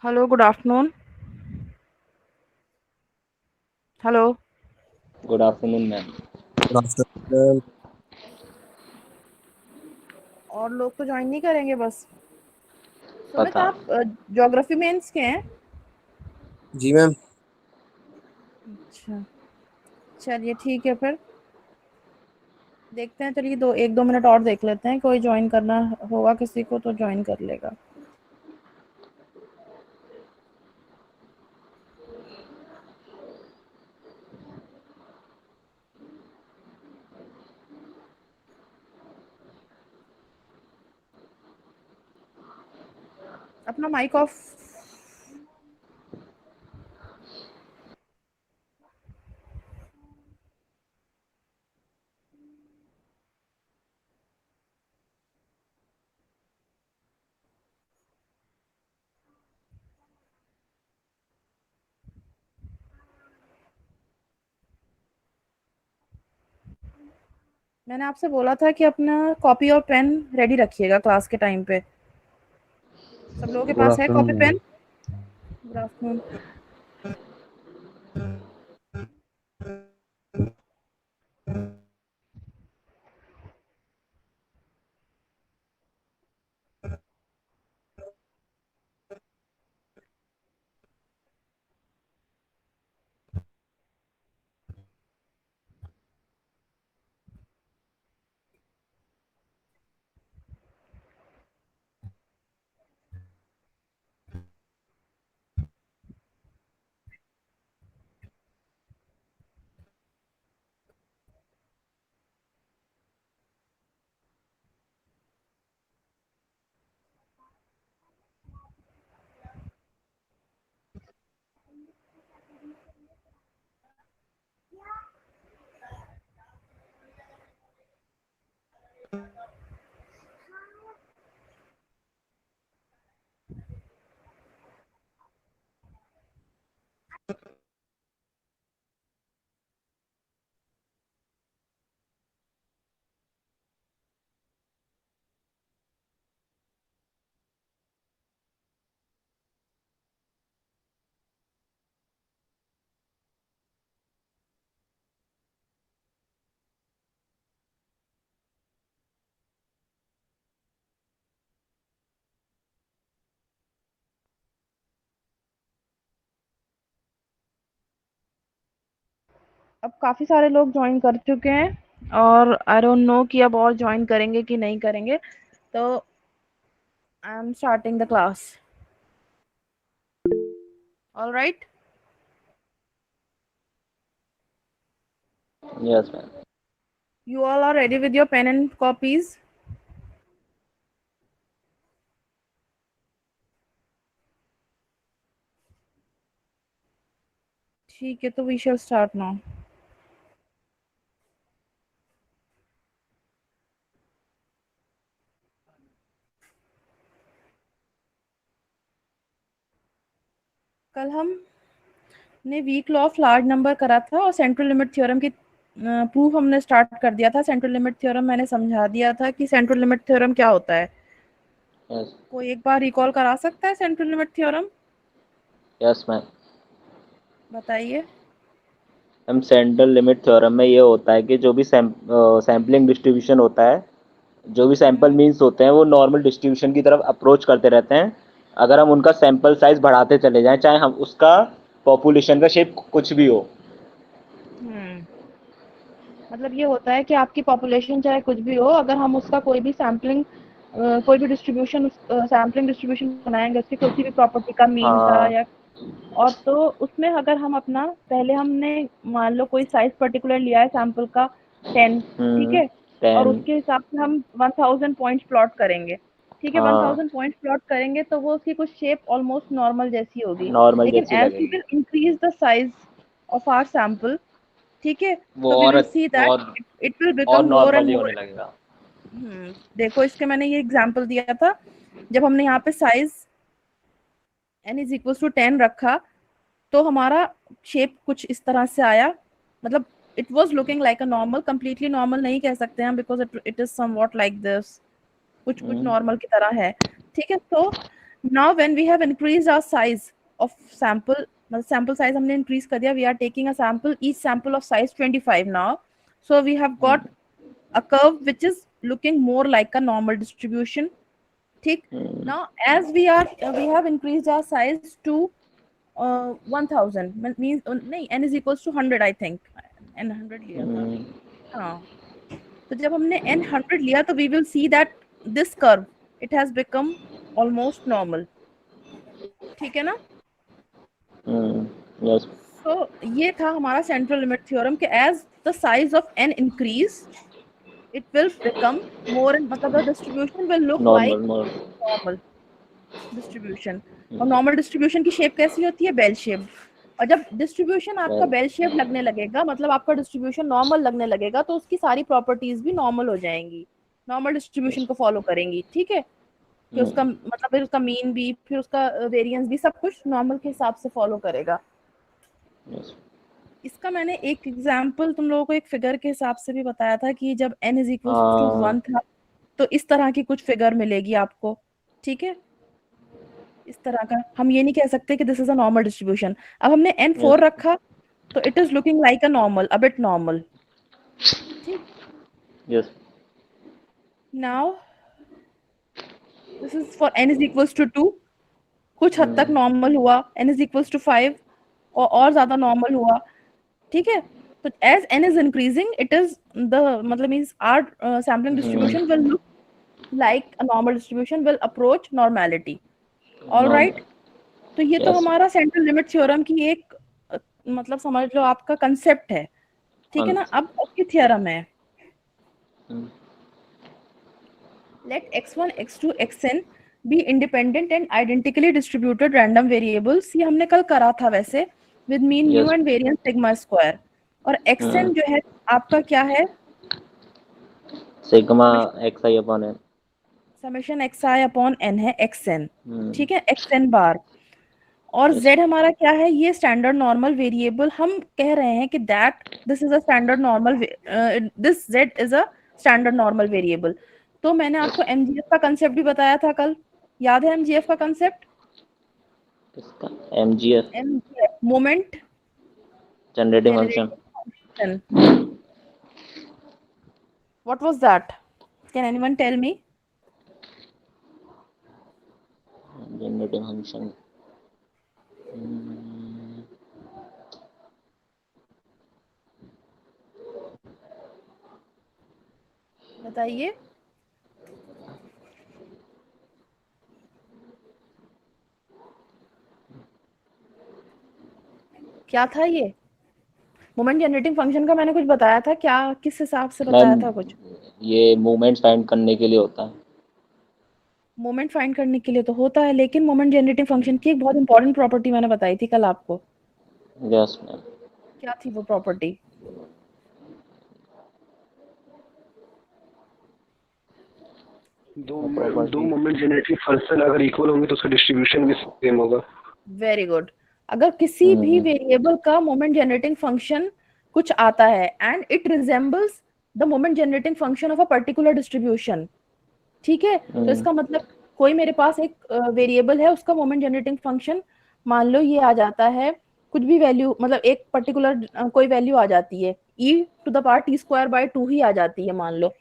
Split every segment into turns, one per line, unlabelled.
Hello, good afternoon. Hello.
Good afternoon ma'am.
Good afternoon.
और लोग तो ज्वाइन नहीं करेंगे बस। सुमित,
पता
आप ज्योग्राफी मेंस के हैं?
जी मैम।
अच्छा, चलिए ठीक है फिर। देखते हैं, चलिए 1-2 मिनट और देख लेते हैं, कोई ज्वाइन करना होगा किसी को तो ज्वाइन कर लेगा। अपना माइक ऑफ। मैंने आपसे बोला था कि अपना कॉपी और पेन रेडी रखिएगा क्लास के टाइम पे। सब लोगों के
गुड
पास है
afternoon
copy
ma'am.
Pen? Good afternoon. अब काफ़ी सारे लोग ज्वाइन कर चुके हैं और आई डोंट नो कि अब और ज्वाइन करेंगे कि नहीं करेंगे। तो I am starting the class. All right.
Yes ma'am.
You all are ready with your pen and copies? ठीक है, तो we shall start now. कल हमने weak law of large number करा था और सेंट्रल लिमिट थ्योरम की प्रूफ हमने स्टार्ट कर दिया था। सेंट्रल लिमिट थ्योरम मैंने समझा दिया था कि सेंट्रल लिमिट थ्योरम क्या होता है।
यस।
कोई एक बार रिकॉल करा सकता है central limit theorem?
Yes ma'am.
बताइए।
मैम सेंट्रल लिमिट थ्योरम में ये होता है कि जो भी सैम्पलिंग डिस्ट्रीब्यूशन होता है, जो भी सैंपल
हम्म।
मीन्स होते हैं वो नॉर्मल डिस्ट्रीब्यूशन की तरफ अप्रोच करते रहते हैं। अगर हम उनका सैंपल साइज बढ़ाते चले जाएं, चाहे हम उसका पॉपुलेशन का शेप कुछ भी हो।
हम्म। मतलब ये होता है कि आपकी पॉपुलेशन चाहे कुछ भी हो, अगर हम उसका कोई भी सैम्पलिंग कोई भी डिस्ट्रीब्यूशन सैम्पलिंग डिस्ट्रीब्यूशन बनाएंगे उसकी किसी भी प्रॉपर्टी का मीन का
हाँ।
या और तो उसमें अगर हम अपना पहले हमने मान लो कोई साइज पर्टिकुलर लिया है सैंपल का 10, ठीक है, और
10।
उसके हिसाब से हम 1000 पॉइंट्स प्लॉट करेंगे। ठीक है,
हाँ,
1000 पॉइंट्स प्लॉट करेंगे तो वो उसकी कुछ शेप ऑलमोस्ट नॉर्मल जैसी होगी।
नॉर्मल
लेकिन
जैसी
एज वी
लगेगी।
Will increase the size of our sample, ठीक है,
वो
तो वी
और
विल सी दैट
और
इट विल
और
become more and
normally
more.
होने लगेगा।
देखो इसके मैंने ये एग्जांपल दिया था। जब हमने यहाँ पे size n is equal to 10 रखा तो हमारा शेप कुछ इस तरह से आया। मतलब it was looking like a normal, completely normal नहीं कह सकते हम because it is somewhat like this, कुछ कुछ
हम्म।
नॉर्मल की तरह है। ठीक है। तो now when we have increased our size of sample, मतलब सैंपल साइज हमने इंक्रीज कर दिया, we are taking a sample, each sample of size 25 now, so we have got a curve which is looking more like a normal distribution. ठीक, now as we have increased our size to 1000 means नहीं, n is equals to 100 I think, n 100 लिया था। हाँ, तो जब हमने n 100 लिया तो we will see that this curve it has become almost normal। ठीक है ना?
यस।
तो ये था हमारा सेंट्रल लिमिट थ्योरम कि as the size of n increase it will become more and मतलब the distribution will look like normal distribution। और normal distribution की शेप कैसी होती है? Bell shape. और जब डिस्ट्रीब्यूशन आपका बेल शेप लगने लगेगा, मतलब आपका डिस्ट्रीब्यूशन नॉर्मल लगने लगेगा, तो उसकी सारी प्रॉपर्टीज भी नॉर्मल हो जाएंगी, नॉर्मल डिस्ट्रीब्यूशन को फॉलो करेंगी। ठीक है, कि उसका मतलब फिर उसका मीन भी, फिर उसका वेरिएंस भी, सब कुछ नॉर्मल के हिसाब से फॉलो करेगा। इसका मैंने एक एग्जांपल तुम लोगों को एक फिगर के हिसाब से भी बताया था कि जब n इज इक्वल टू 1 था तो इस तरह की कुछ फिगर मिलेगी आपको। ठीक है, इस तरह का। हम ये नहीं कह सकते कि this is a normal distribution. अब हमने n4 रखा तो it is looking like a normal, a bit normal. ठीक,
yes.
Now this is for n is equals to 2, कुछ हद तक नॉर्मल हुआ। n इज इक्वल्स टू 5 और ज्यादा नॉर्मल हुआ। ठीक है, so as n is increasing it is the मतलब means our sampling distribution will look like a normal distribution, will approach normality। all right, तो ये तो हमारा सेंट्रल लिमिट थ्योरम की एक मतलब समझ लो आपका कंसेप्ट है। ठीक है ना? अब उसकी थ्योरम है, let x1 x2 xn be independent and identically distributed random variables। ये हमने कल करा था वैसे, with mean mu and variance sigma square। और xn जो है आपका क्या है?
Sigma xi upon n,
summation xi upon n है xn। ठीक है, xn बार। और z हमारा क्या है? ये स्टैंडर्ड नॉर्मल वेरिएबल। हम कह रहे हैं कि that this is a standard normal, this z is a standard normal variable. तो मैंने आपको mgf का कंसेप्ट भी बताया था कल, याद है mgf का कंसेप्ट?
इसका mgf
moment
generating function.
What was that? Can anyone tell me?
Generating function
बताइए। क्या था ये? मोमेंट जनरेटिंग फंक्शन का मैंने कुछ बताया था क्या? किस हिसाब से बताया था कुछ?
ये मूवमेंट फाइंड करने के लिए होता है।
मोमेंट फाइंड करने के लिए तो होता है, लेकिन मोमेंट जनरेटिंग फंक्शन की एक बहुत इंपॉर्टेंट प्रॉपर्टी मैंने बताई थी कल आपको।
Yes ma'am.
क्या थी वो प्रॉपर्टी?
दो मोमेंट जनरेटिंग फंक्शन अगर इक्वल होंगे तो उसका डिस्ट्रीब्यूशन भी सेम होगा।
Very good. अगर किसी भी वेरिएबल का मोमेंट जनरेटिंग फंक्शन कुछ आता है and it resembles the moment generating function of a particular distribution, ठीक है, तो इसका मतलब कोई मेरे पास एक वेरिएबल है, उसका मोमेंट जनरेटिंग फंक्शन मान लो ये आ जाता है, कुछ भी वैल्यू, मतलब एक पर्टिकुलर कोई वैल्यू आ जाती है, e to the power t square by 2 ही आ जाती है मान लो,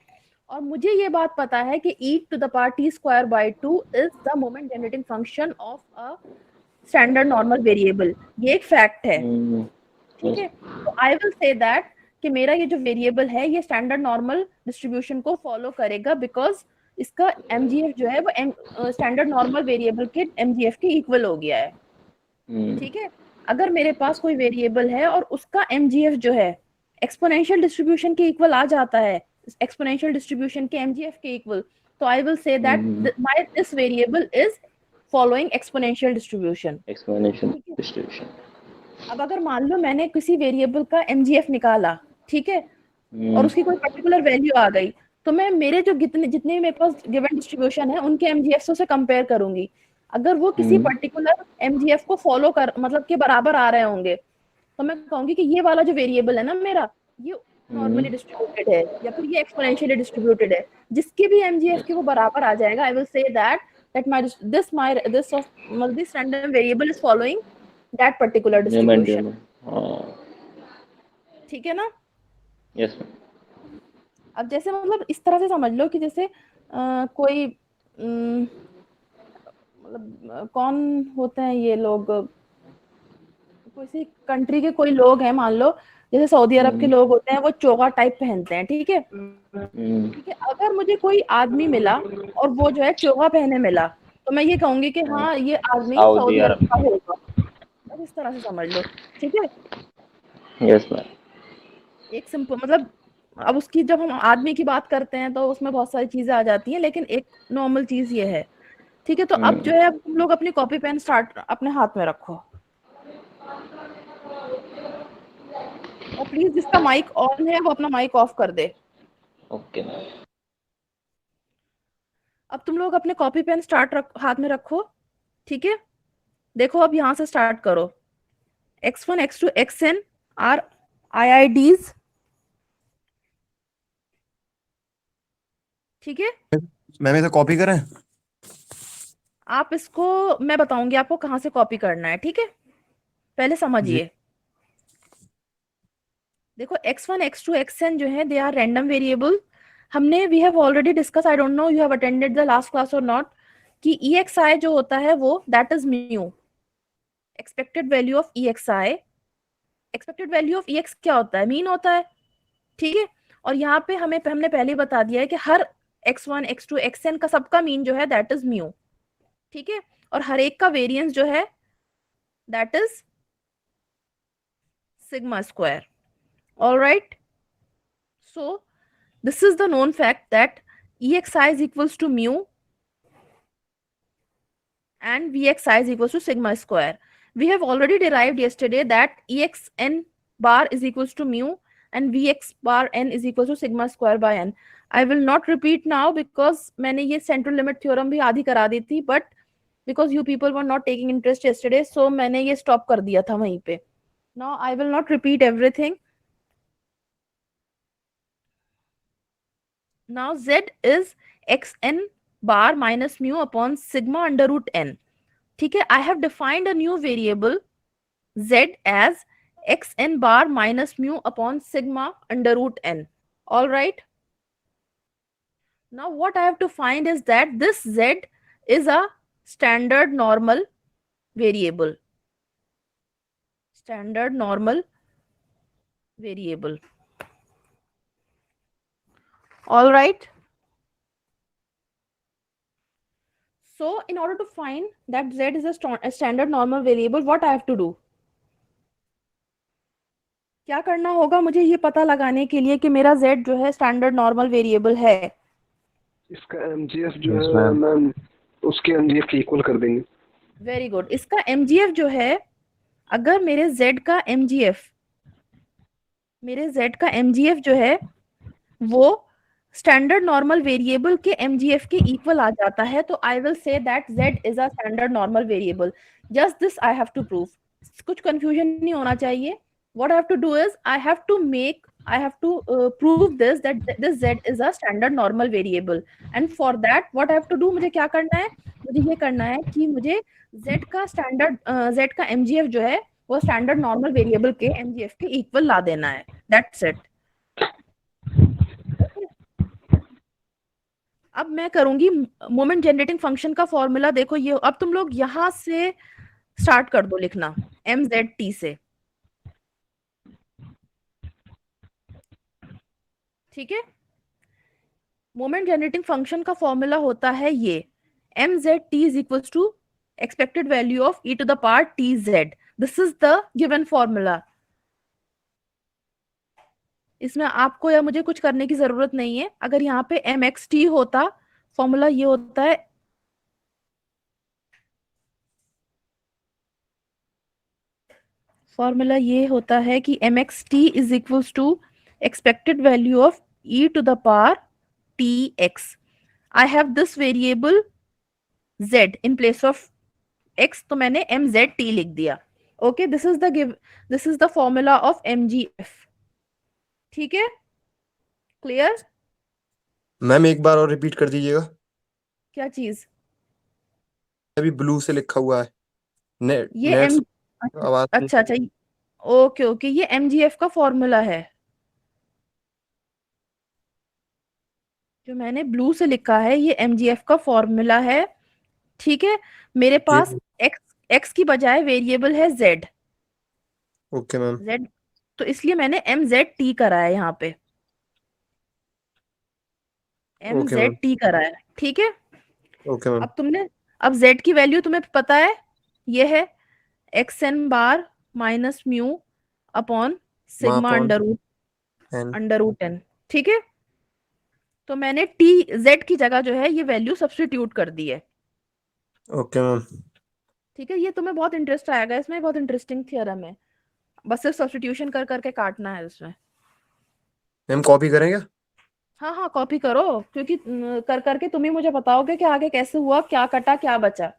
और मुझे ये बात पता है कि e to the power t square by 2 is the moment generating function of a standard normal variable. ये एक फैक्ट है। ठीक है, तो आई विल से दैट कि मेरा ये जो वेरिएबल है ये स्टैंडर्ड नॉर्मल डिस्ट्रीब्यूशन को फॉलो करेगा, बिकॉज इसका mgf जो है वो स्टैंडर्ड नॉर्मल वेरिएबल के mgf के इक्वल हो गया है। ठीक है, अगर मेरे पास कोई वेरिएबल है और उसका mgf जो है एक्सपोनेंशियल डिस्ट्रीब्यूशन के इक्वल आ जाता है, एक्सपोनेंशियल डिस्ट्रीब्यूशन के mgf के इक्वल, तो I will say that my this variable is following exponential distribution. अब अगर मान लो मैंने किसी वेरिएबल का mgf निकाला, ठीक है, और उसकी कोई पर्टिकुलर वैल्यू आ गई, तो मैं मेरे जो जितने मेरे पास गिवन डिस्ट्रीब्यूशन है उनके mgf से कंपेयर करूंगी। अगर वो किसी पर्टिकुलर mgf को फॉलो कर मतलब के बराबर आ रहे होंगे, तो मैं कहूंगी कि ये वाला जो वेरिएबल है ना मेरा, ये नॉर्मली डिस्ट्रीब्यूटेड है या फिर ये एक्सपोनेंशियली डिस्ट्रीब्यूटेड है। जिसके भी mgf के वो बराबर आ जाएगा, I will say that that this random variable is following that particular
न्यूमैन
distribution.
हाँ
ठीक है ना?
यस मैम
अब जैसे मतलब इस तरह से समझ लो कि जैसे कोई मतलब कौन होते हैं ये लोग, किसी कंट्री के कोई लोग हैं, मान लो जैसे सऊदी अरब के लोग होते हैं, वो चोगा टाइप पहनते हैं, ठीक है? ठीक है, अगर मुझे कोई आदमी मिला और वो जो है चोगा पहने मिला, तो मैं ये कहूंगी कि हाँ ये आदमी सऊदी अरब का होगा। बस इस तरह से समझ लो, ठीक है?
यस मैम
एक सिंपल मतलब, अब उसकी जब हम आदमी की बात करते हैं तो उसमें बहुत सारी चीजें आ जाती हैं, लेकिन एक नॉर्मल चीज ये है, ठीक है? तो अब जो है तुम लोग अपनी कॉपी पेन स्टार्ट अपने हाथ में रखो, और प्लीज जिसका माइक ऑन है वो अपना माइक ऑफ कर दे।
ओके मैम
अब तुम लोग अपने कॉपी पेन हाथ में रखो, ठीक है? देखो अब यहां से स्टार्ट करो। x1 x2 xn are IIDs, ठीक है?
मैम इसे कॉपी करें?
आप इसको, मैं बताऊंगी आपको कहां से कॉपी करना है, ठीक है? पहले समझिए। देखो x1 x2 xn जो है दे आर रैंडम वेरिएबल। हमने we have already discuss, I don't know you have attended the last class और नॉट, कि EXI जो होता है वो that is mu, expected value of EXI। Expected value of EX क्या होता है? मीन होता है, ठीक है? और यहाँ पे हमने पहले ही बता दिया है कि हर x1 x2 xn का सबका मीन जो है दैट इज म्यू, ठीक है? और हर एक का वेरिएंस जो है that is sigma square. All right. So this is the known fact that EXI is equals to mu and VXI is equals to sigma square. We have already derived yesterday that EXN bar is equals to mu and VX bar n is equals to sigma square by n. I will not repeat now because मैंने ये central limit theorem भी आधी करा दी थी, but because you people were not taking interest yesterday, so मैंने ये stop कर दिया था वहीं पे. Now I will not repeat everything. Now Z is xn bar minus mu upon sigma under root n. ठीक है? I have defined a new variable Z as xn bar minus mu upon sigma under root n. All right. Now what I have to find is that this Z is a standard normal variable. Standard normal variable. All right. So in order to find that Z is a standard normal variable, what I have to do? क्या करना होगा मुझे ये पता लगाने के लिए कि मेरा Z जो है स्टैंडर्ड नॉर्मल वेरिएबल है?
इसका MGF जो है मैम उसके MGF के इक्वल कर देंगे।
Very good. इसका MGF जो है, अगर मेरे Z का MGF जो है वो स्टैंडर्ड नॉर्मल वेरिएबल के MGF के इक्वल आ जाता है, तो I will say that Z is a standard normal variable. Just this I have to prove, कुछ कंफ्यूजन नहीं होना चाहिए। what I have to do is I have to prove this that this Z is a standard normal variable, and for that what I have to do, मुझे क्या करना है? मुझे ये करना है कि मुझे Z का MGF जो है वो स्टैंडर्ड नॉर्मल वेरिएबल के MGF के इक्वल ला देना है। That's it. अब मैं करूंगी मोमेंट जनरेटिंग फंक्शन का फॉर्मूला। देखो ये, अब तुम लोग यहां से स्टार्ट कर दो लिखना MZT से, ठीक है? मोमेंट जनरेटिंग फंक्शन का फॉर्मूला होता है ये MZT is equals to expected value of e to the power TZ. This is the given formula. इसमें आपको या मुझे कुछ करने की जरूरत नहीं है। अगर यहाँ पे MXT होता, फॉर्मूला ये होता है कि MXT is equals to expected value of e to the power TX. I have this variable Z in place of X, तो मैंने MZT लिख दिया। Okay, this is the formula of MGF। ठीक है, क्लियर?
मैम एक बार और repeat कर दीजिएगा।
क्या चीज?
अभी ब्लू से लिखा हुआ है।
ये
नेट
अच्छा
आवाज
अच्छा अच्छा, ओके ओके, ये एमजीएफ का फॉर्मूला है। जो मैंने ब्लू से लिखा है ये एमजीएफ का फॉर्मूला है। ठीक है, मेरे पास
जी
एक्स एक्स की बजाय वेरिएबल है जेड।
Okay ma'am.
जेड, तो इसलिए मैंने एम जेड टी करा है यहाँ पे, um
okay ma'am.
Z t करा है। ठीक है,
ओके मैम।
अब जेड की वैल्यू तुम्हें पता है, ये है x N bar minus mu upon
माँ
sigma
upon n.
Under root n. ठीक है, तो मैंने टी जेड की जगह जो है ये वैल्यू सब्स्टिट्यूट कर दी है।
Okay ma'am.
ठीक है, ये तुम्हें बहुत इंटरेस्ट आएगा इसमें, बहुत इंटरेस्टिंग थ्योरम है। बस सिर्फ सब्स्टिट्यूशन कर करके काटना है उसमें।
मैम कॉपी करेंगे?
हाँ हाँ, कॉपी करो, क्योंकि कर करके तुम ही मुझे बताओगे कि आगे कैसे हुआ, क्या कटा क्या बचा।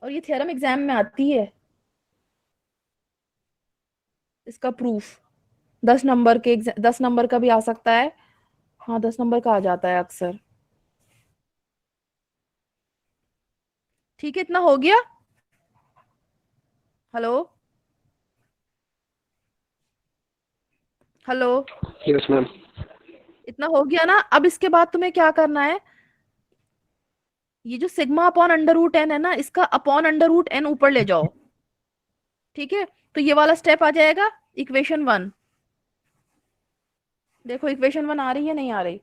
और ये थ्योरम एग्जाम में आती है, इसका प्रूफ 10 नंबर के 10 नंबर का भी आ सकता है। हाँ, 10 नंबर का आ जाता है अक्सर। ठीक है, इतना हो गया। Hello hello,
yes ma'am.
इतना हो गया ना। अब इसके बाद तुम्हें क्या करना है, ये जो sigma upon under root n है ना, इसका अपॉन अंडर रूट एन ऊपर ले जाओ। ठीक है, तो ये वाला स्टेप आ जाएगा इक्वेशन 1। देखो इक्वेशन 1 आ रही है नहीं आ रही?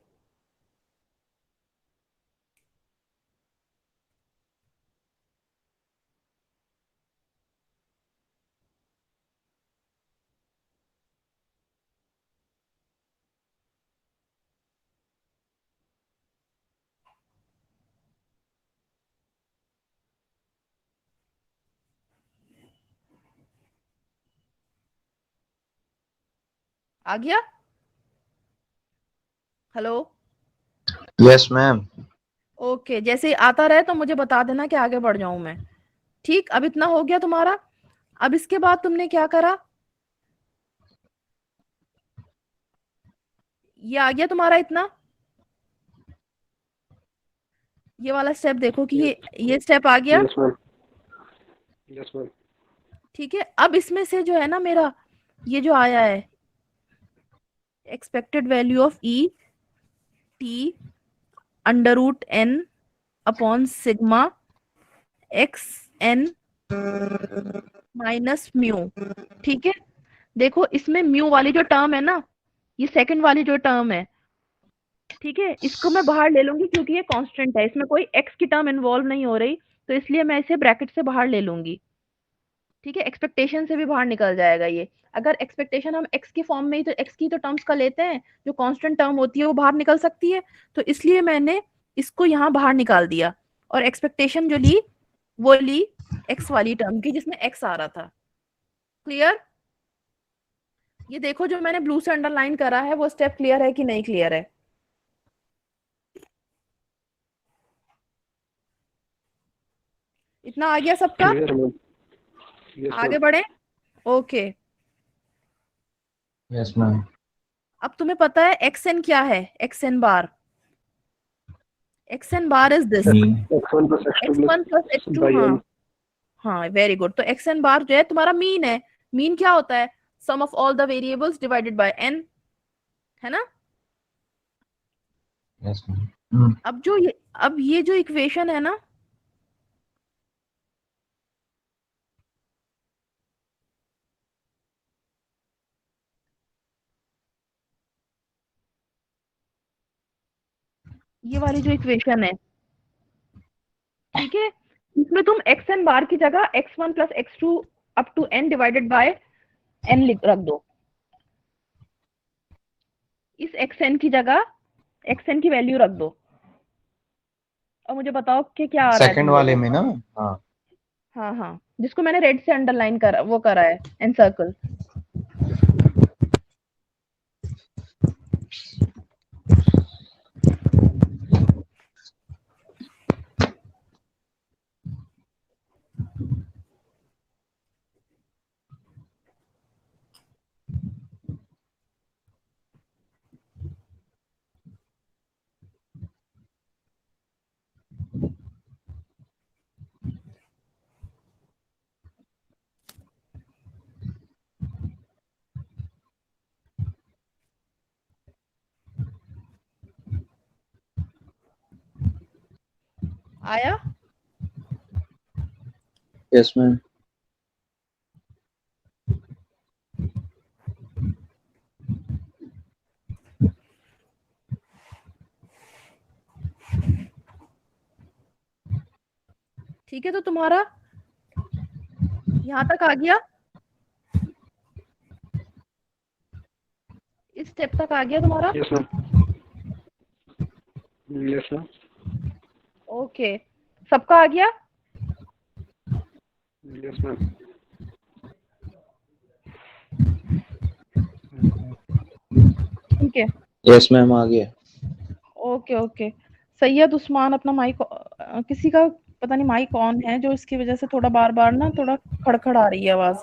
आ गया? Hello,
yes ma'am.
ओके, जैसे ही आता रहे तो मुझे बता देना कि आगे बढ़ जाऊं मैं। ठीक, अब इतना हो गया तुम्हारा। अब इसके बाद तुमने क्या करा, ये आ गया तुम्हारा इतना। ये वाला स्टेप देखो कि ये स्टेप आ गया।
Yes ma'am. Yes ma'am.
ठीक है, अब इसमें से जो है ना मेरा ये जो आया है expected value of e t under root n upon sigma x n minus mu. ठीक है, देखो इसमें म्यू वाली जो टर्म है ना, ये सेकंड वाली जो टर्म है, ठीक है, इसको मैं बाहर ले लूंगी क्योंकि ये कांस्टेंट है, इसमें कोई एक्स की टर्म इन्वॉल्व नहीं हो रही, तो इसलिए मैं इसे ब्रैकेट से बाहर ले लूंगी। ठीक है, एक्सपेक्टेशन से भी बाहर निकल जाएगा ये। अगर एक्सपेक्टेशन हम एक्स की फॉर्म में ही तो एक्स की तो टर्म्स का लेते हैं, जो कांस्टेंट टर्म होती है वो बाहर निकल सकती है, तो इसलिए मैंने इसको यहाँ बाहर निकाल दिया। और एक्सपेक्टेशन जो ली वो ली एक्स वाली टर्म की जिसमें एक्स आ रहा था। क्लियर? ये देखो जो मैंने ब्लू से अंडरलाइन करा है वो स्टेप क्लियर है कि नहीं क्लियर है? इतना आ गया सबका?
Clear ma'am. Yes ma'am.
आगे बढ़े? Okay,
yes ma'am.
अब तुम्हें पता है एक्स एन क्या है, x N bar, X N bar is this,
me
x1 plus x2
X one plus X
plus
two.
by
हाँ
n।
हाँ, वेरी गुड। तो एक्स एन बार जो है तुम्हारा मीन है। मीन क्या होता है? Sum of all the variables divided by N, है ना?
Yes ma'am.
अब ये जो इक्वेशन है ना, ये वाली जो इक्वेशन है, ठीक है, इसमें तुम एक्स एन बार की जगह x1 plus x2 up to n divided by n रख दो। इस एक्स एन की जगह एक्स एन की वैल्यू रख दो और मुझे बताओ कि क्या आ रहा है
सेकंड
तुम
वाले
लोगों
में
को।
ना? हाँ।
हाँ हाँ, जिसको मैंने रेड से अंडरलाइन करा वो करा है एन सर्कल। आया?
Yes, ma'am.
ठीक है, तो तुम्हारा यहाँ तक आ गया, इस स्टेप तक आ गया तुम्हारा?
Yes ma'am, yes ma'am,
okay, सबका आ गया?
यस मैम,
ठीक है,
Yes, ma'am. आ गया.
Okay okay. सैयद उस्मान अपना माइक, किसी का पता नहीं माइक ऑन है, जो इसकी वजह से थोड़ा बार बार ना थोड़ा खड़खड़ आ रही है आवाज।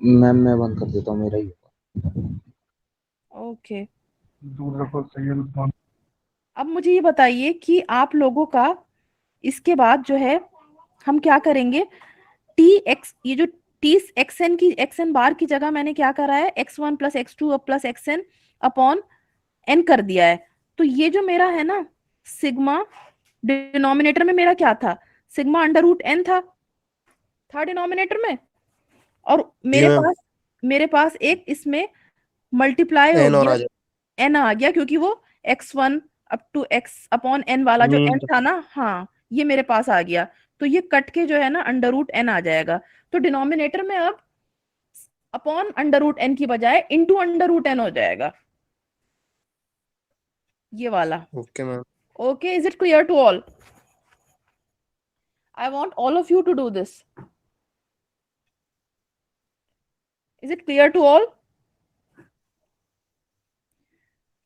मैम मैं बंद कर देता हूँ, मेरा ही होगा.
ओके,
दूर रखो सैयद।
अब मुझे ये बताइए कि आप लोगों का इसके बाद जो है हम क्या करेंगे, टी एक्स, ये जो टी एक्सएन की एक्सएन बार की जगह मैंने क्या करा है, x1 plus x2 plus x n upon n कर दिया है। तो ये जो मेरा है ना सिग्मा, डिनोमिनेटर में मेरा क्या था, सिग्मा अंडर रूट एन था डिनोमिनेटर में, और
जी मैम,
मेरे पास एक इसमें मल्टीप्लाई हो
एन और
गया,
आ जाए.
एन आ गया, क्योंकि वो x1 up to x upon n वाला जो
मीन
एन था ना, हाँ ये मेरे पास आ गया। तो ये कट के जो है ना अंडर रूट एन आ जाएगा। तो डिनोमिनेटर में अब अपॉन अंडर रूट एन की बजाय इनटू अंडर रूट एन हो जाएगा, ये वाला।
Okay ma'am.
Okay, is it clear to all? I want all of you to do this. Is it clear to all?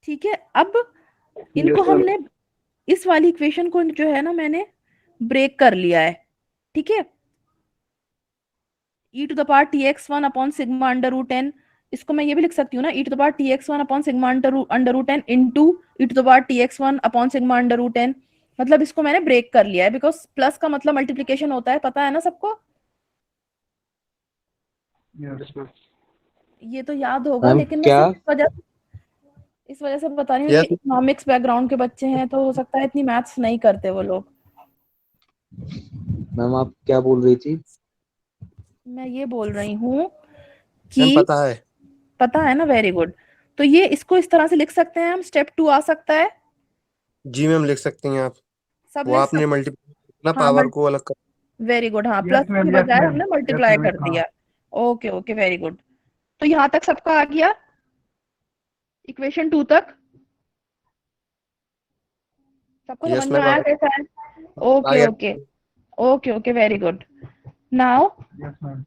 ठीक है, अब इनको
Yes, ma'am.
हमने इस वाली इक्वेशन को जो है ना मैंने ब्रेक कर लिया है, ठीक है। e to the power tx1 upon sigma under root n, इसको मैं ये भी लिख सकती हूँ ना, e to the power tx1 upon sigma under root n into e to the power tx1 upon sigma under root n. मतलब इसको मैंने ब्रेक कर लिया है, बिकॉज प्लस का मतलब मल्टीप्लीकेशन होता है, पता है ना सबको?
Yes, ma'am.
ये तो याद होगा,
मैम
लेकिन मैं
क्या?
सिर्फ इस वजह से बता रही हूँ, ये
यस
इकोनॉमिक्स बैकग्राउंड के बच्चे हैं तो हो सकता है इतनी मैथ्स नहीं करते वो लोग।
मैम आप क्या बोल रही थी?
मैं ये बोल रही हूँ
मैम,
कि
पता है.
पता है ना, वेरी गुड। तो ये इसको इस तरह से लिख सकते हैं हम, स्टेप 2 आ सकता है,
जी मैम, लिख सकती हैं आप.
सब
वो
लिख
आपने
सकते।
मल्टीप्लाई ना
हाँ,
पावर को अलग कर.
वेरी गुड, हाँ
Yes,
प्लस
ma'am.
के
Yes,
बजाय
ma'am.
हमने
Yes,
मल्टीप्लाई
ma'am.
कर दिया। Okay okay, very good. तो यहाँ तक सबका आ गया, इक्वेशन 2 तक सबको समझ
यस
में
मैम,
आया कैसा है?
आ
ओके
गया.
Okay okay okay, very good. Now
Yes, ma'am.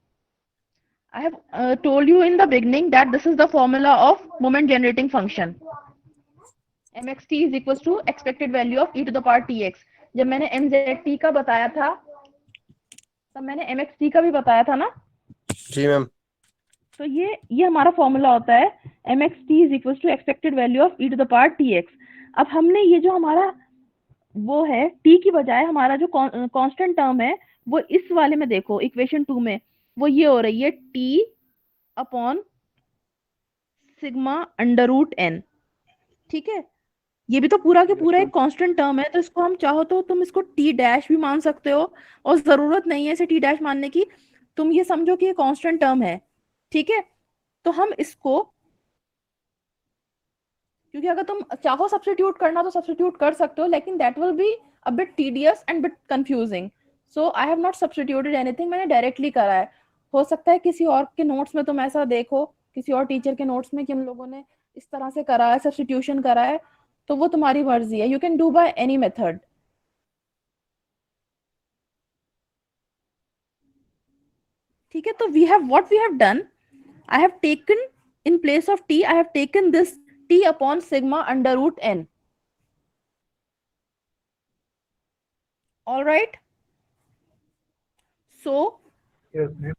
I have told you in the beginning that this is the formula of moment generating function. mxt is equals to expected value of e to the power tx. जब मैंने mzt का बताया था तब मैंने mxt का भी बताया था ना।
जी मैम.
तो ये हमारा फॉर्मूला होता है, mxt is equals to expected value of e to the power tx। अब हमने ये जो हमारा वो है t की बजाय हमारा जो कांस्टेंट टर्म है वो इस वाले में देखो, इक्वेशन 2 में वो ये हो रही है t upon sigma under root n, ठीक है। ये भी तो पूरा के पूरा एक कांस्टेंट टर्म है, तो इसको हम चाहो तो तुम इसको टी डैश भी मान सकते हो, और जरूरत नहीं है इसे टी डैश मानने की, तुम ये समझो कि ये कांस्टेंट टर्म है, ठीक है। तो हम इसको, क्योंकि अगर तुम चाहो सब्स्टिट्यूट करना तो सब्स्टिट्यूट कर सकते हो, लेकिन that will be a bit tedious and bit confusing, so I have not substituted anything, मैंने डायरेक्टली करा है। हो सकता है किसी और के नोट्स में तुम ऐसा देखो, किसी और टीचर के नोट्स में कि हम लोगों ने इस तरह से करा है, सब्स्टिट्यूशन करा है, तो वो तुम्हारी मर्जी है, you can do by any method. ठीक है, तो we have what we have done, I have taken in place of t, I have taken this t upon sigma under root n. All right, so
Yes, ma'am.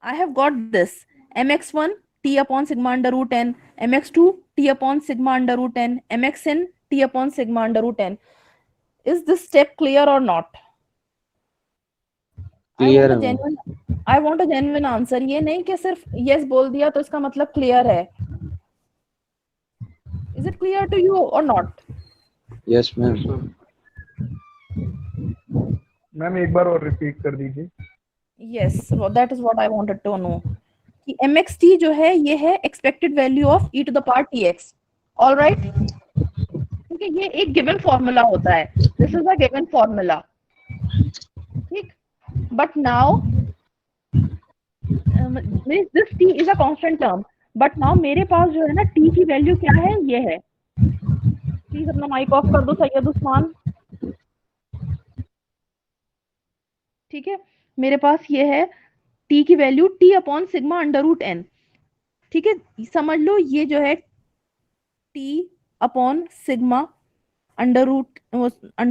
I have got this mx1 t upon sigma under root n, mx2 t upon sigma under root n, mxn t upon sigma under root n. Is this step clear or not?
Clear
I
है ma'am.
want a genuine answer, ये नहीं कि सिर्फ yes बोल दिया तो इसका मतलब clear है। Is it clear to you or not?
Yes, ma'am.
Yes, ma'am.
Ma'am एक बार और रिपीट कर दीजिए।
Yes, that is what I wanted to know कि mxt जो है ये है expected value of e to the power tx। Alright, क्योंकि ये एक गिवन फॉर्मूला होता है, this is a given formula, ठीक। But now this t is a constant term, but now मेरे पास जो है ना t की वैल्यू क्या है, ये है। प्लीज अपना माइक ऑफ कर दो सैयद उस्मान। ठीक है, मेरे पास ये है t की value t upon sigma under root n। ठीक है, समझ लो ये जो है t upon sigma under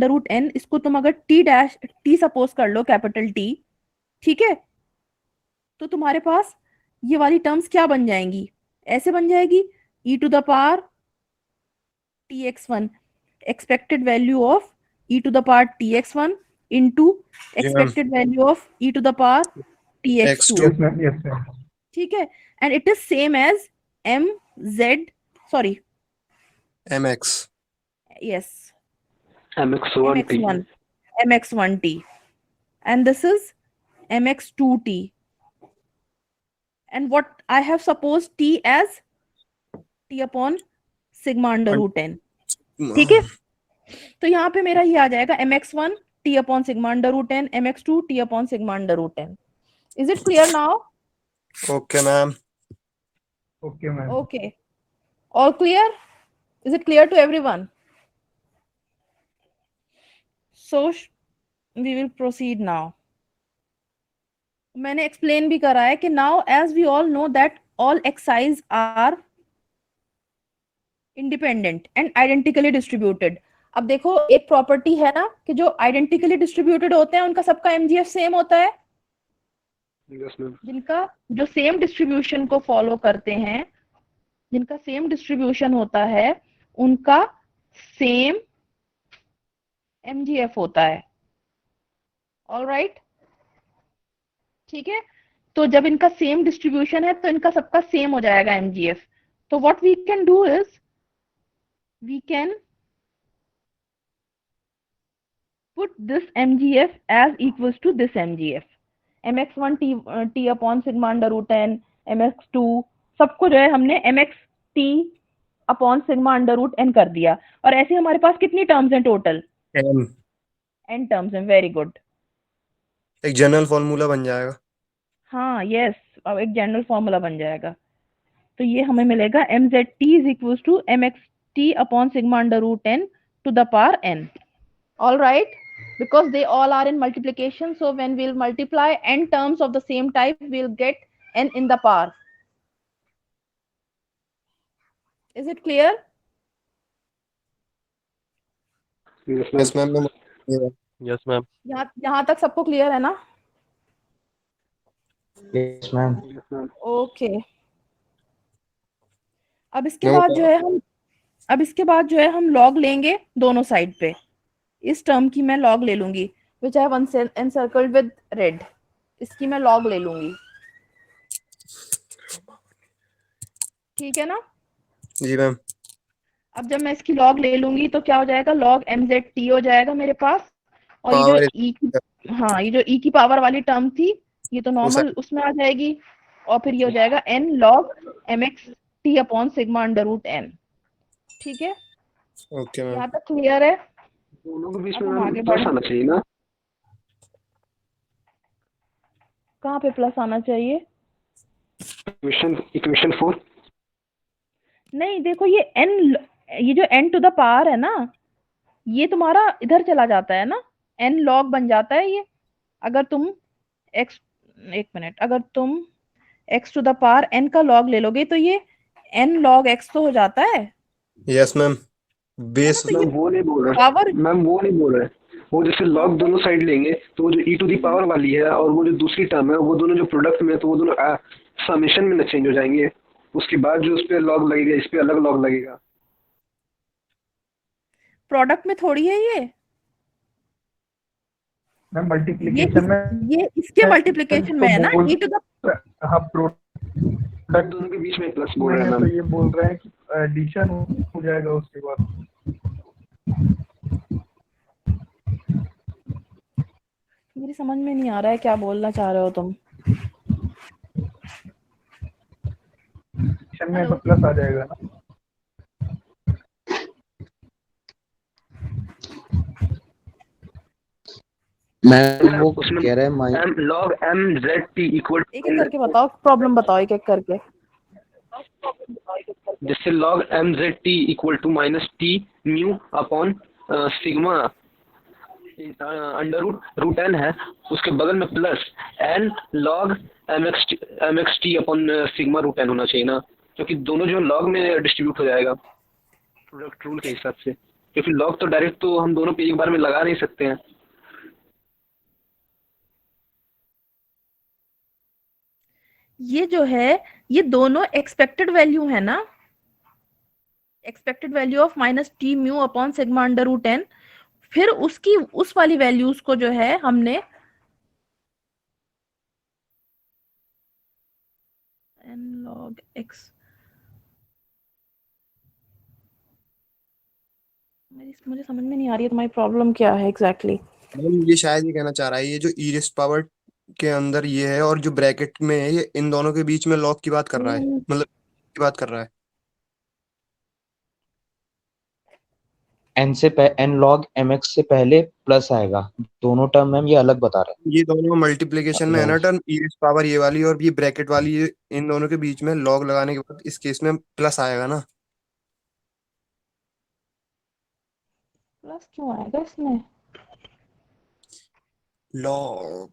root n, इसको तुम अगर t डैश t सपोज कर लो, कैपिटल T, ठीक है, तो तुम्हारे पास ये वाली टर्म्स क्या बन जाएंगी, ऐसे बन जाएगी e to the power tx1 expected value of e to the power tx1 into expected value of e to the power tx2।
Yes ma'am, yes ma'am.
ठीक है, and it is same as
mx
yes
mx1
mx1t, and this is mx2t, and what I have supposed t as t upon sigma under root n। ठीक है, तो यहाँ पे मेरा ये आ जाएगा mx1 t upon sigma under root n, mx2 t upon sigma under root n। Is it clear now?
okay ma'am.
Okay ma'am.
Okay, all clear? Is it clear to everyone? So we will proceed now। मैंने explain भी करा है कि now as we all know that all xi's are independent and identically distributed। अब देखो एक property है ना कि जो आइडेंटिकली डिस्ट्रीब्यूटेड होते हैं उनका सबका एमजीएफ सेम होता है।
Yes ma'am.
जिनका जो सेम डिस्ट्रीब्यूशन को फॉलो करते हैं, जिनका सेम डिस्ट्रीब्यूशन होता है, उनका सेम एमजीएफ होता है। ऑलराइट, ठीक है, तो जब इनका सेम डिस्ट्रीब्यूशन है तो इनका सबका सेम हो जाएगा एमजीएफ। तो what we can do is we can put this MGF as equals to this MGF. mx1 t upon sigma under root n, mx2 सबको जो है हमने mx t upon sigma under root n कर दिया। और ऐसे हमारे पास कितनी टर्म्स हैं टोटल? n टर्म्स हैं। वेरी गुड,
एक जनरल फॉर्मूला बन जाएगा।
हाँ यस, अब एक जनरल फॉर्मूला बन जाएगा। तो ये हमें मिलेगा mzt is equal to mxt upon sigma under root n to the power n। All right, because they all are in multiplication, so when we'll multiply n terms of the same type, we'll get n in the power। Is it clear?
Yes ma'am.
Yes ma'am.
यहाँ तक सबको clear है ना?
Yes ma'am.
Okay, अब इसके बाद जो है हम लॉग लेंगे दोनों साइड पे। इस टर्म की मैं लॉग ले लूंगी, which I have encircled with red, इसकी मैं लॉग ले लूंगी। ठीक है ना?
जी मैम।
अब जब मैं इसकी लॉग ले लूंगी तो क्या हो जाएगा, लॉग mzt हो जाएगा मेरे पास। और ये जो e की, हाँ, ये जो e की पावर वाली टर्म थी ये तो नॉर्मल उसमें आ जाएगी, और फिर ये हो जाएगा n log mxt upon sigma under root n। ठीक है,
ओके मैम।
यहाँ तक क्लियर है?
दोनों के बीच
अब
में
हम आगे
प्लस आना चाहिए ना?
कहाँ पे प्लस आना चाहिए?
इक्वेशन 4।
नहीं, देखो ये जो n टू द पावर है ना, ये तुम्हारा इधर चला जाता है ना, n लॉग बन जाता है ये। अगर तुम x, एक मिनट, अगर तुम x to the power n का लॉग ले लोगे तो ये n लॉग x तो हो जाता है।
Yes ma'am. बेस
तो ये
वो नहीं बोल रहे
पावर,
मैम, वो नहीं बोल रहे। वो जैसे लॉग दोनों साइड लेंगे तो वो जो e टू दी पावर वाली है और वो जो दूसरी टर्म है, वो दोनों जो प्रोडक्ट में, तो वो दोनों समेशन में ना चेंज हो जाएंगे। उसके बाद जो उस पे लॉग लगेगा, इस पे अलग लॉग लगेगा।
प्रोडक्ट में थोड़ी है ये
मैम मल्टीप्लिकेशन में,
ये इसके मल्टीप्लिकेशन में है ना, e टू द,
हाँ प्रोडक्ट
दोनों के बीच में प्लस बोल रहे हैं
तो
मैम।
ये बोल रहे हैं कि एडिशन हो जाएगा उसके बाद।
मेरी समझ में नहीं आ रहा है क्या बोलना चाह रहे हो तुम।
डिवीजन में
हेलो।
तो प्लस आ जाएगा ना।
मैं वो
उसमें
कह रहा है माइ
m log m z t equal
एक एक करके बताओ, प्रॉब्लम बताओ एक एक करके।
जिससे log m z t equal to minus t mu upon sigma under root n है, उसके बगल में plus n log M x T upon sigma root n होना चाहिए ना, क्योंकि दोनों जो लॉग में डिस्ट्रीब्यूट हो जाएगा प्रोडक्ट रूल के हिसाब से, क्योंकि लॉग तो डायरेक्ट तो हम दोनों पे एक बार में लगा नहीं सकते हैं।
ये जो है, ये दोनों एक्सपेक्टेड वैल्यू है ना, expected value of minus t mu upon sigma under root N, फिर उसकी उस वाली वैल्यूज को जो है हमने एन लॉग एक्स, मुझे समझ में नहीं आ रही है तुम्हारी प्रॉब्लम क्या है एग्जैक्टली
मैम ये शायद ये कहना चाह रहा है, ये जो ई रेस्ट पावर के अंदर ये है और जो ब्रैकेट में है, ये इन दोनों के बीच में लॉग की बात कर रहा है, मतलब की बात कर रहा है।
एन लॉग एम एक्स से पहले प्लस आएगा, दोनों टर्म मैम ये अलग बता रहे
ये दोनों मल्टीप्लिकेशन में है ना
हैं।
टर्म, ई रेस्ट पावर ये वाली और ये ब्रैकेट वाली, ये इन दोनों के बीच में लॉग लगाने के बाद इस केस में प्लस आएगा ना।
प्लस क्यों आएगा इसमें?
लॉग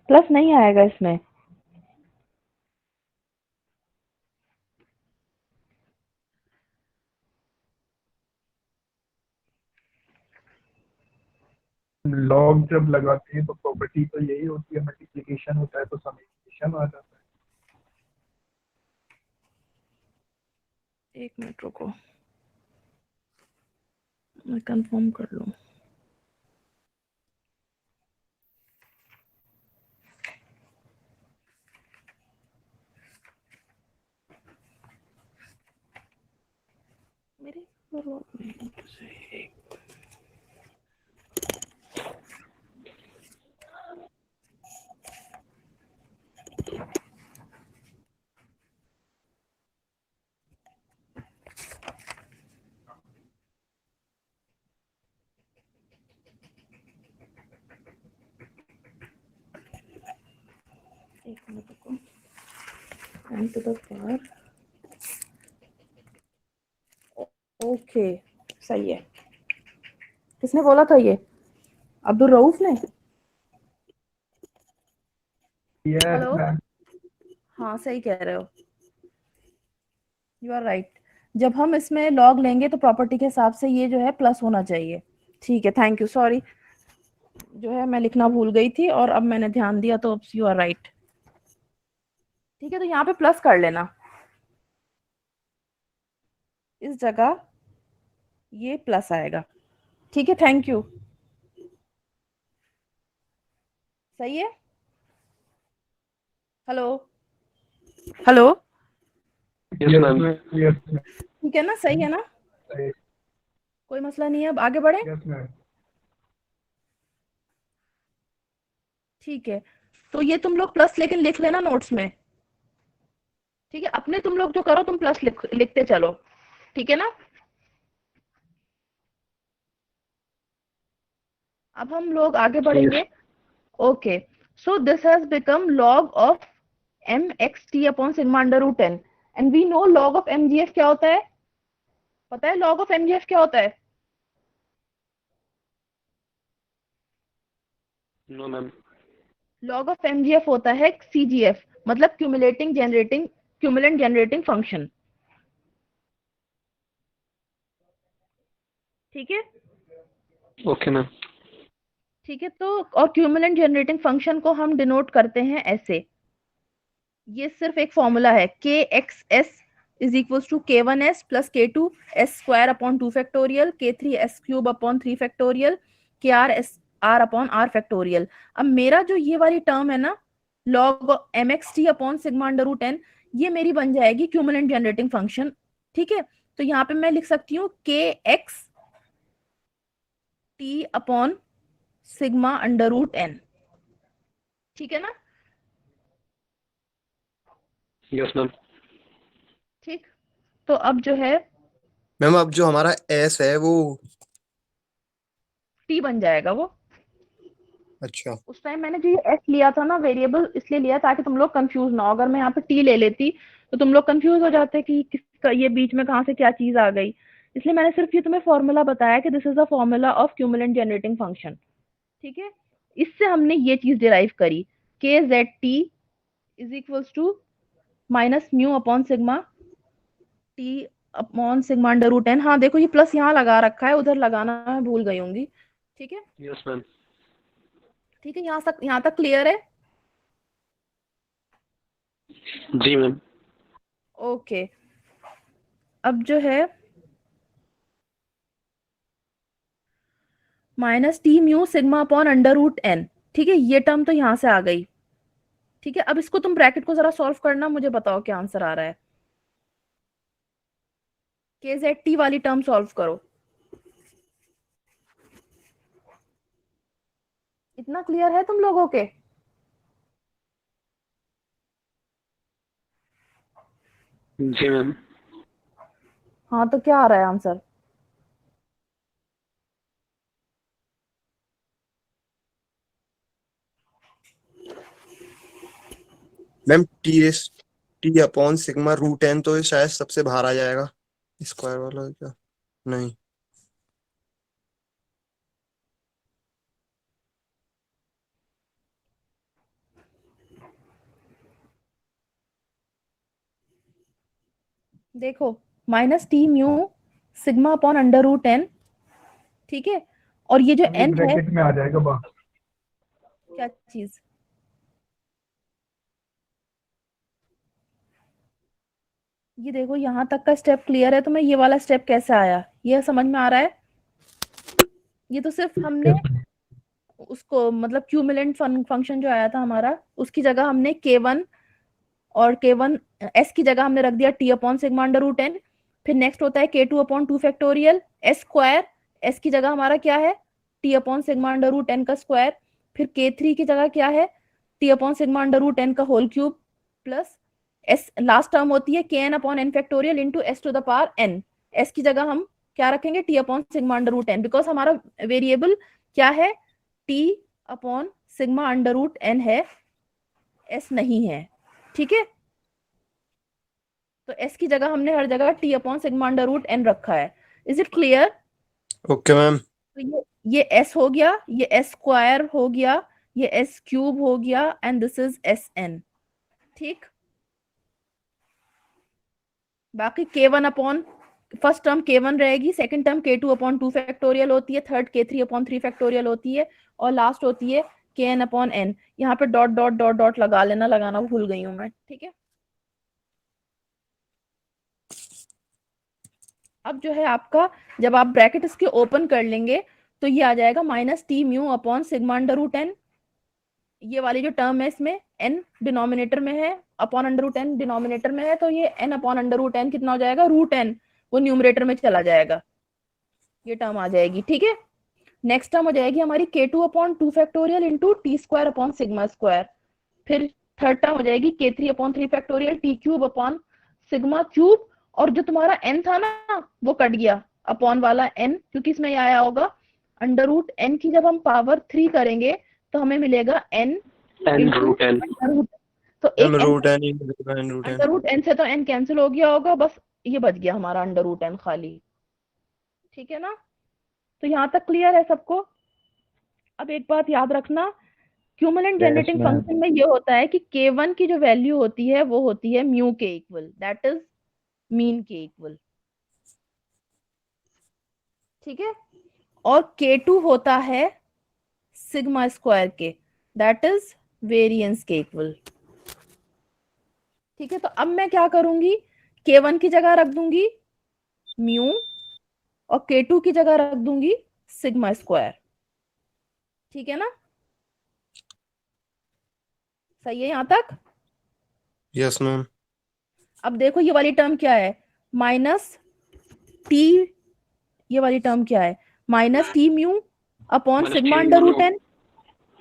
प्लस नहीं आएगा इसमें।
लॉग जब लगाते हैं तो प्रॉपर्टी तो यही होती है, मल्टीप्लिकेशन होता है तो समेशन आ जाता है।
एक मिनट रुको, मैं कंफर्म कर लूं। मेरे एक मिनट रुको, n to the power, okay सही है। किसने बोला था ये? अब्दुल रऊफ ने?
Yes
hello.
मैम।
हाँ सही कह रहे हो, यू आर राइट। जब हम इसमें लॉग लेंगे तो प्रॉपर्टी के हिसाब से ये जो है प्लस होना चाहिए। ठीक है, थैंक यू, सॉरी, जो है मैं लिखना भूल गई थी और अब मैंने ध्यान दिया, तो यू आर राइट। ठीक है, तो यहाँ पे प्लस कर लेना, इस जगह ये प्लस आएगा। ठीक है, थैंक यू। सही है। Hello hello,
yes ma'am.
Yes ma'am.
ठीक है ना, सही है ना, कोई मसला नहीं है। अब आगे बढ़े।
Yes ma'am.
ठीक है, तो ये तुम लोग प्लस लेकिन लिख लेना नोट्स में। ठीक है, अपने तुम लोग जो करो तुम प्लस लिखते चलो, ठीक है ना। अब हम लोग आगे बढ़ेंगे। Okay, so this has become log of m x T upon sigma under root n, and we know log of M G F क्या होता है? पता है log of M G F क्या होता है?
No ma'am.
Log of M G F होता है सी जी एफ, मतलब क्यूमुलेंट जनरेटिंग फंक्शन। ठीक है।
Okay ma'am.
ठीक है, तो और क्यूमुलेंट जनरेटिंग फंक्शन को हम डिनोट करते हैं ऐसे, ये सिर्फ एक फॉर्मूला है, K X S is equal to K one S plus K two S square upon two factorial, K three S cube upon three factorial, K R S R upon R factorial. अब मेरा जो ये वाली term है ना, log M x T upon sigma under root N, ये मेरी बन जाएगी क्यूमुलेंट जनरेटिंग फंक्शन। ठीक है, तो यहाँ पे मैं लिख सकती हूँ k x T upon sigma under root n, ठीक है ना?
Yes ma'am.
ठीक, तो अब जो है
मैम अब जो हमारा एस है वो,
टी बन जाएगा वो।
अच्छा
उस टाइम मैंने जो ये एस लिया था ना वेरिएबल, इसलिए लिया ताकि तुम लोग कंफ्यूज ना हो। अगर मैं यहाँ पे टी ले लेती तो तुम लोग कंफ्यूज हो जाते कि किसका ये बीच में कहाँ से क्या चीज आ गई। इसलिए मैंने सिर्फ ये तुम्हें फॉर्मूला बताया कि this is the formula of cumulant generating function, ठीक है? इससे हमने ये चीज डिराइव करी, K Z T is equals to minus mu upon sigma T upon sigma under root N. हाँ देखो ये प्लस यहाँ लगा रखा है, उधर लगाना मैं भूल गई होंगी, ठीक है?
Yes ma'am.
ठीक है, यहाँ तक क्लियर है?
जी मैम।
ओके, अब जो है minus t mu sigma upon under root n, ठीक है? ये टर्म तो यहाँ से आ गई, ठीक है? अब इसको तुम ब्रैकेट को जरा सॉल्व करना, मुझे बताओ क्या आंसर आ रहा है। के जेड टी वाली टर्म सॉल्व करो। इतना क्लियर है तुम लोगों के?
जी मैम।
हाँ, तो क्या आ रहा है answer?
Ma'am t upon sigma root n, तो ये शायद सबसे बाहर आ जाएगा, स्क्वायर वाला क्या? नहीं,
देखो, minus t mu sigma upon under root n, ठीक है? और ये जो
अभी
एन है,
ब्रैकेट में आ जाएगा बाहर।
क्या चीज? ये देखो यहाँ तक का स्टेप क्लियर है, तो मैं ये वाला स्टेप कैसे आया, ये समझ में आ रहा है? ये तो सिर्फ हमने उसको मतलब क्यूमुलेंट फंक्शन जो आया था हमारा, उसकी जगह हमने k1 और k1 s की जगह हमने रख दिया t upon sigma under root N. फिर नेक्स्ट होता है k2 upon 2 factorial s square, s की जगह हमारा क्या है, t upon sigma under root N का स्क्वायर। फिर k3 की जगह क्या है, t upon sigma under root N का whole cube plus s last term होती है kn upon n factorial into s to the power n। s की जगह हम क्या रखेंगे, t upon sigma under root n, because हमारा वेरिएबल क्या है, t upon sigma under root n है, s नहीं है, ठीक है? तो s की जगह हमने हर जगह t upon sigma under root n रखा है। Is it clear?
Okay ma'am.
तो ये s हो गया, ये s स्क्वायर हो गया, ये s क्यूब हो गया, एंड दिस इज sn, ठीक? बाकी k1 upon first term k1 रहेगी, second term k2 upon 2 factorial होती है, थर्ड k3 अपॉन 3 फैक्टोरियल होती है, और लास्ट होती है kn अपॉन n। यहाँ पे डॉट डॉट डॉट डॉट लगा लेना, लगाना भूल गई हूँ मैं, ठीक है? अब जो है आपका, जब आप ब्रैकेट इसके ओपन कर लेंगे तो ये आ जाएगा minus t mu upon sigma under root N. ये वाली जो टर्म है इसमें n डिनोमिनेटर में है, upon under root n denominator में है, तो ये n upon under root n कितना हो जाएगा, रूट एन, वो न्यूमरेटर में चला जाएगा, ये टर्म आ जाएगी, ठीक है? नेक्स्ट टर्म हो जाएगी हमारी k2 upon 2 factorial into T square upon sigma square. फिर थर्ड टर्म हो जाएगी k3 upon 3 factorial T cube upon sigma cube, और जो तुम्हारा n था ना वो कट गया, अपॉन वाला n, क्योंकि इसमें ये आया होगा अंडर रूट n की जब हम पावर 3 करेंगे तो हमें मिलेगा n
n
into
root n.
Under root. तो
मैम
एक n
root n root n.
Under root n से तो n कैंसिल हो गया होगा, बस ये बच गया हमारा अंडर रूट n खाली, ठीक है ना? तो यहाँ तक क्लियर है सबको? अब एक बात याद रखना, क्यूमुलेंट
यस
जनरेटिंग
मैम।
फंक्शन में ये होता है कि k1 की जो वैल्यू होती है वो होती है म्यू के इक्वल, दैट इज मीन के इक्वल, ठीक है? और k2 होता है सिग्मा स्क्वायर के, दैट इज वेरिएंस के इक्वल, ठीक है? तो अब मैं क्या करूंगी, k1 की जगह रख दूंगी म्यू और k2 की जगह रख दूंगी सिग्मा स्क्वायर, ठीक है ना? सही है यहां तक?
Yes ma'am.
अब देखो ये वाली टर्म क्या है, माइनस टी, ये वाली टर्म क्या है, minus t mu upon
Minus
sigma
T
under
mu.
Root n,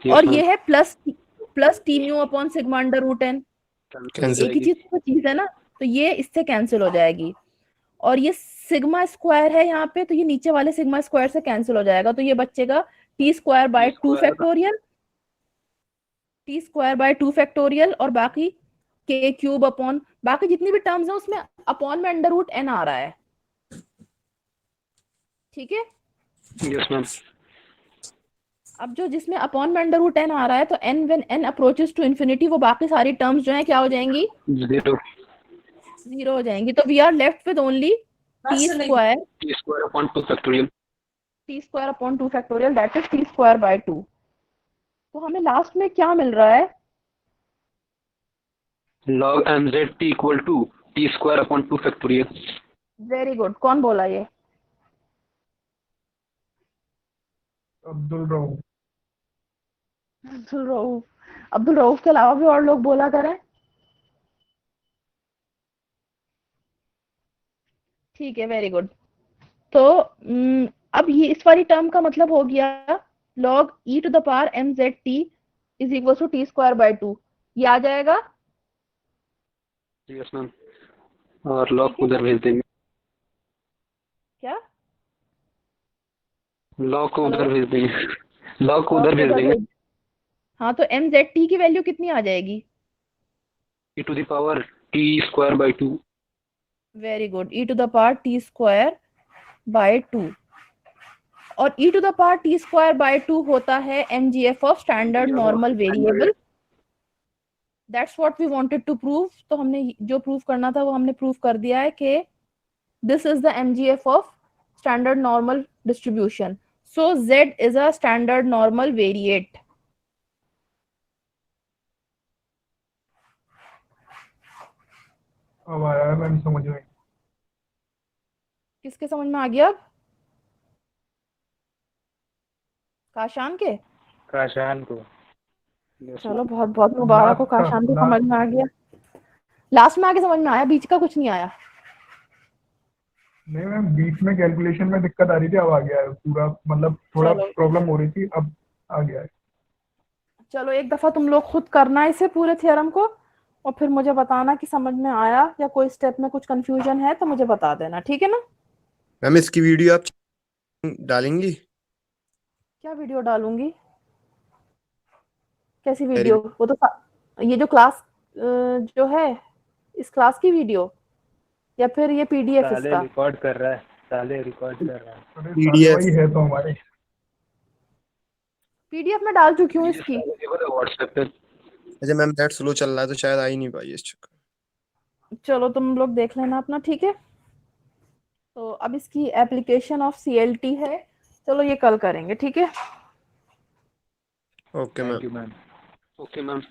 Yes,
और
ma'am.
ये है plus t mu upon sigma under root n.
Cancel
एक ही
जाएगी.
चीज तो चीज है ना, तो ये इससे कैंसिल हो जाएगी। और ये सिग्मा स्क्वायर है यहाँ पे, तो ये नीचे वाले सिग्मा स्क्वायर से कैंसिल हो जाएगा, तो ये बचेगा T square by two factorial, T square by 2 factorial, और बाकी के क्यूब अपॉन, बाकी जितनी भी टर्म्स है उसमें अपॉन में अंडर रूट एन आ रहा है। ठीक है,
Yes, ma'am.
अब जो जिसमें अपॉन में अंडर रूट एन आ रहा है, तो n when n approaches to infinity, वो बाकी सारी टर्म्स जो है क्या हो जाएंगी,
0.
0 हो जाएंगी। तो we are left with only t square,
T square upon 2 factorial.
T square upon 2 factorial, that is t square by 2। तो हमें लास्ट में क्या मिल रहा है,
Log mz t equal to T square upon 2 factorial.
Very good, कौन बोला ये,
अब्दुल रऊफ।
अब्दुल रऊफ। अब्दुल रऊफ के अलावा भी और लोग बोला करें। ठीक है, वेरी गुड। तो अब ये इस वाली टर्म का मतलब हो गया log e to the power mzt is equal to t square by 2, ये आ जाएगा।
Yes, ma'am. और log
ठीक है,
उधर भेज देंगे.
क्या
log को
हेलो,
उधर भेज देंगे. log को
log
उधर
को
भेज
उधर
देंगे.
भेज, हाँ, तो mzt की वैल्यू कितनी आ जाएगी,
e to the power t square by 2.
Very good, e to the power t square by 2, और e to the power t square by 2 होता है mgf of standard normal variable. That's what we wanted to prove. तो हमने जो prove करना था वो हमने प्रूव कर दिया है कि this is the mgf of standard normal distribution. So z is a standard normal variate.
अब आया है मैम समझ में।
किसके समझ में आ गया अब, काशान के,
काशान को।
चलो बहुत बहुत मुबारक हो, काशान को समझ में आ गया। लास्ट में आके समझ में आया, बीच का कुछ नहीं आया।
नहीं मैम, बीच में कैलकुलेशन में दिक्कत आ रही थी, अब आ गया है पूरा, मतलब थोड़ा
चलो।
प्रॉब्लम हो रही थी, अब आ गया है।
चलो एक दफा तुम लोग खुद करना इसे पूरे थ्योरम को, और फिर मुझे बताना कि समझ में आया या कोई स्टेप में कुछ कंफ्यूजन है तो मुझे बता देना, ठीक है ना।
मैम इसकी वीडियो आप डालेंगी?
क्या वीडियो डालूंगी, कैसी वीडियो, वो तो ये जो क्लास जो है इस क्लास की वीडियो, या फिर ये पीडीएफ इसका
रिकॉर्ड कर रहा है, साले रिकॉर्ड कर रहा है।
अरे
PDF
वही है तो हमारे।
पीडीएफ में डाल चुकी हूँ इसकी।
व्हाट्सएप पे.
अच्छा मैम, नेट स्लो चल रहा है तो शायद आ ही नहीं पाई इस चक्कर।
चलो तुम लोग देख लेना अपना, ठीक है। तो अब इसकी एप्लीकेशन ऑफ सीएलटी है, चलो ये कल करेंगे, ठीक है।
Okay ma'am.
Okay ma'am.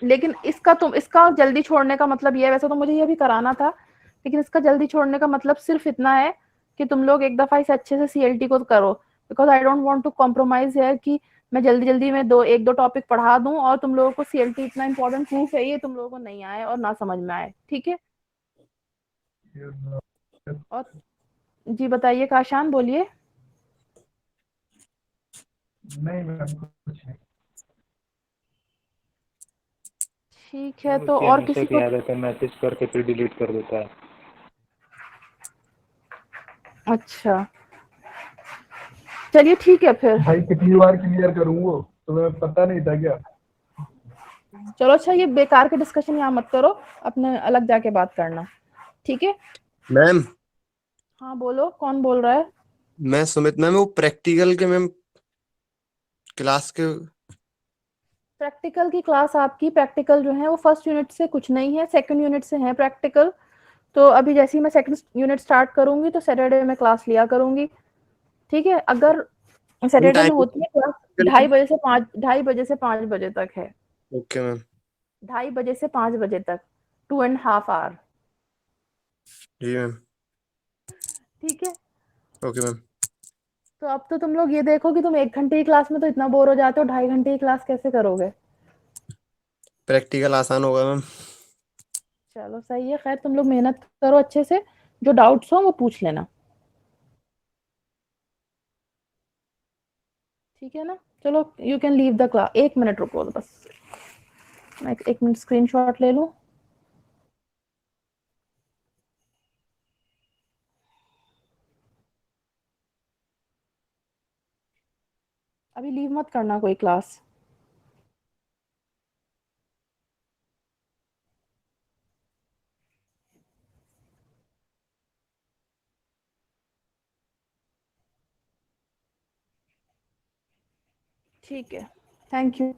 लेकिन इसका जल्दी छोड़ने का मतलब ये है, वैसे तो मुझे ये भी कराना था, लेकिन इसका जल्दी छोड़ने का मतलब सिर्फ इतना है कि तुम लोग एक दफा इसे अच्छे से सीएलटी को करो, because I don't want to compromise है कि मैं जल्दी जल्दी में एक दो टॉपिक पढ़ा दूं और तुम लोगों को सीएलटी इतना इंपॉर्टेंट प्रूफ है ये तुम लोगों को नहीं आए और ना समझ में आए, ठीक है। और जी बताइए काशान, बोलिए।
नहीं मैम कुछ नहीं।
ठीक है, तो और किसी को
मैसेज करके फिर डिलीट कर देता है।
अच्छा चलिए ठीक है फिर।
भाई कितनी बार क्लियर करूँ वो, तुम्हें पता नहीं था क्या?
चलो अच्छा, ये बेकार के डिस्कशन यहाँ मत करो, अपने अलग जाके बात करना, ठीक है।
मैम
हाँ बोलो, कौन बोल रहा है।
मैं सुमित मैम, वो प्रैक्टिकल के मैम क्लास के।
प्रैक्टिकल की क्लास आपकी, प्रैक्टिकल जो है वो फर्स्ट यूनिट से कुछ नहीं है, सेकंड यूनिट से है प्रैक्टिकल। तो अभी जैसे ही मैं सेकंड यूनिट स्टार्ट करूंगी तो सैटरडे में क्लास लिया करूंगी, ठीक है। अगर सैटरडे में होती है क्लास 2:30 से 5 बजे तक है।
Okay ma'am.
2:30 बजे से 5 बजे तक, 2.5 आवर,
जी मैम।
ठीक है।
Okay ma'am.
तो अब तो तुम लोग ये देखो कि तुम 1 घंटे की क्लास में तो इतना बोर हो जाते हो, 2.5 घंटे की क्लास कैसे करोगे।
प्रैक्टिकल आसान होगा मैम।
चलो सही है, खैर तुम लोग मेहनत करो अच्छे से, जो डाउट्स हो वो पूछ लेना। ठीक है ना, चलो you can leave the class. 1 minute रुको बस, मैं 1 मिनट स्क्रीनशॉट ले लूं। अभी लीव मत करना कोई क्लास। ठीक है, थैंक यू।